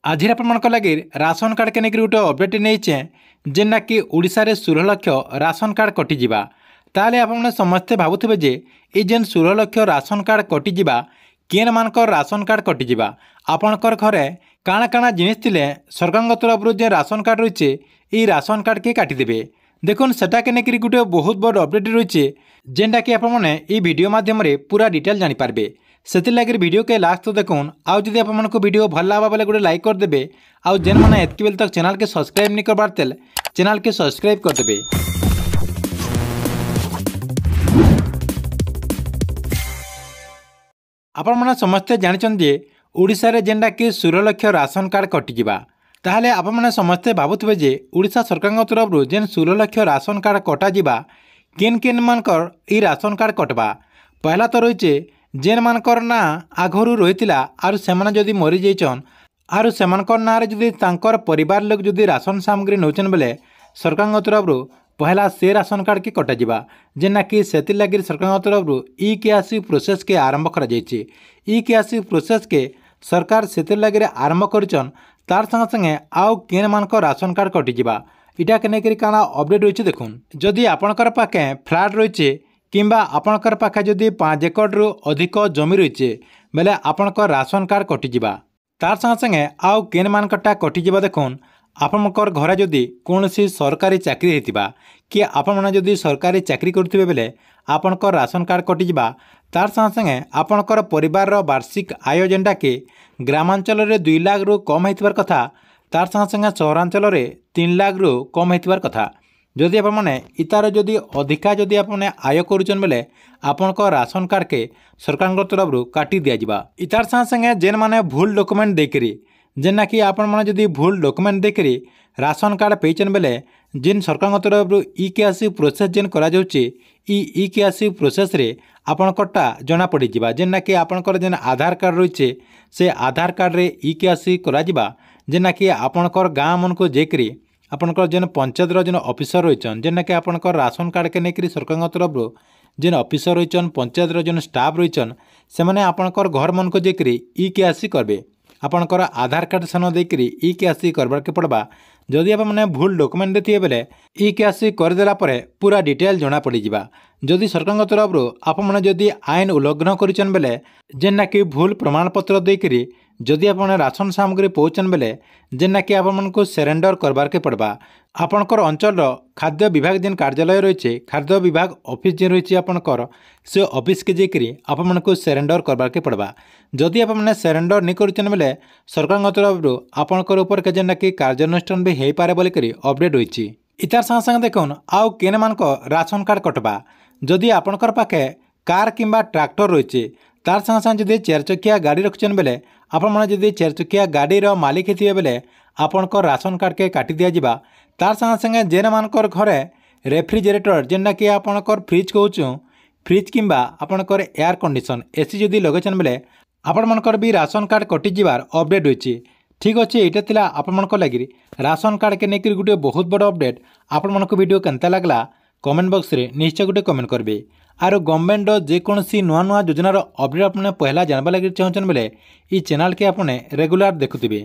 आज आप लगे राशन कार्ड के लेकर गोटे अपडेट नहीं जेना कि ओडिशा रे 16 लाख राशन कार्ड कटिजा ताले आप समस्ते भावुवे जे ये जेन 16 लाख राशन कार्ड कटिजा केन मान राशन कार्ड कटिजा आपणकर घरे काଣା काଣା जिनिस थिले सरकार तरफ जो राशन कार्ड रही है राशन कार्ड के काटिदेवे देखुन सेटा के लेकर गोटे बहुत बड़ अपडेट रही है जेनटा कि आपने वीडियो माध्यम पूरा डिटेल जानीपारे से लगे वीडियो के लास्ट तो देखुन आउ जदि आपको वीडियो भल लगा बेले गोटे लाइक करदे आउ जेन मैंने एतकी बेल तक चैनल के सब्सक्राइब नहीं करबार तेल चैनल के सब्सक्राइब करदे। आपण मैंने समस्ते जानते ओडिशा रे जेनटा कि 16 लाख राशन कार्ड कटिजा ताहले आप मैंने समस्ते भावुवे जे ओडिशा सरकार तरफ जेन 16 लाख राशन कार्ड कटाजा केन केन मानकर ई राशन कार्ड कटवा पहला तो रही जेन मानकर ना आगरू रही आरु सेमाने जदि मरी जाइछन आरु सेमानकर ना जदि तांकर परिवार लोग जदि राशन सामग्री नौचन बेले सरकार तरफ पहला से राशन कार्ड के कटाजा जेना कि सेति लगी सरकार तरफ ई केआसी प्रोसेस के आरंभ कर ई केआसी प्रोसेस के सरकार से लगे आरंभ करछन तार संगे संगे आउ केन मानक राशन कार्ड कटिजा इटा के लेकर काना अपडेट रही देखुन जदि आपणकर पाखे फ्लैट रही किंबा आपणकर पाखे जदि 5 एकड़ रु अधिक जमी रही बेले आपणकर राशन कार्ड कटिजा तार संगे संगे आउ केन मानकटा कटिजा देखुन आपणकर घरे जदि कौन सरकारी चाकरी होता कि आपण जदि सरकारी चाकरी करुवे बेले आपणकर राशन कार्ड कटिजा तार संगे संगे आपणकर परिवार वार्षिक आय जेनटा कि ग्रामांचल 2 लाख रु कम होइतबार कथा तार संगे संगे सहरांचल 3 लाख रु कम होइतबार कथा जदि आपने इतार जदि अधिका जदि आपने आय करुचन बेले आपणक राशन कार्ड के सरकार तरफ काटी दिया इतार संगे संगे जेन माने भूल डॉक्यूमेंट देकरी जेना कि आपण मैंने जदि भूल डॉक्यूमेंट देखिए राशन कार्ड पेचन बेले जेन सरकार तरफ ई केआसी प्रोसेस जेन करा जाउची ई केआसी प्रोसेस रे आपणकटा जना पड़ीजा जेना कि आपणकर जेन आधार कार्ड रही से आधार कार्ड रे ई केआसी करा जिबा जेना कि आपणकर गाँ मन को जेकरी आपणकर जेन पंचायत जेन ऑफिसर रहीचन जेना कि आपणकर राशन कार्ड के लेकर सरकार तरफ जेन ऑफिसर रहीचन पंचायत जेन स्टाफ रहीचन से माने आपणकर घर मन को जेकरी ई केआसी करबे आपणकर आधार कार्ड सान देकर ई केआसी करबार के पड़वा जदि आपने भूल डॉक्यूमेंट देथिए बेले ई केआसी करदेला परे पूरा डिटेल जना पड़ीजा जदि सरकार तरफ आपने जदि आईन उल्लंघन करिचन बेले जेना कि भूल प्रमाणपत्र देकर जदि आपने राशन सामग्री पहुँचन बेले जेना कि आपको सरेंडर करबार के पड़वा आपणकर अंचल खाद्य विभाग जेन कार्यालय रही खाद्य विभाग ऑफिस जेन रही आपणकर से ऑफिस के जेकरी आपको सरेंडर करबार के पड़वा जदि आपने सरेंडर नहीं करुचन बेले सरकार तरफ आपणकर ऊपर के जेना कि कार्यानुष्ठान भी हो पारे बोलिक अपडेट रही इतार संगे संगे देखुन आउ केन मानक राशन कार्ड कटवा जदि आपणकर पाखे कार किंबा ट्रैक्टर रही तार संगे संगे जदि 4 चकिया गाड़ी रखिछन बेले आपण जदि 4 चकिया गाड़ी मालिक होते बेले आपणकर राशन कार्ड के काटी दिया तार संगे संगे जेन मानकर घरे रेफ्रिजरेटर जेनटा कि आपणकर फ्रिज कहूँ फ्रिज किंबा आपणकर एयर कंडीशन एसी जदि लगेछन बेले आपणकर भी राशन कार्ड कटिजार अपडेट रही ठीक अच्छे यहाँ था आपंकर लगी राशन कार्ड के लेकर गोटे बहुत बड़ अपडेट आपण मन वीडियो केनता लगला कमेंट बॉक्स रे निश्चय गोटे कमेंट करेंगे आर गवर्नमेंट जेकोसी नुआ नुआ योजनार अपडेट आपने पहला जानवा लगे चाहून बेले ये चैनल के आपने रेगुलर देखुवे।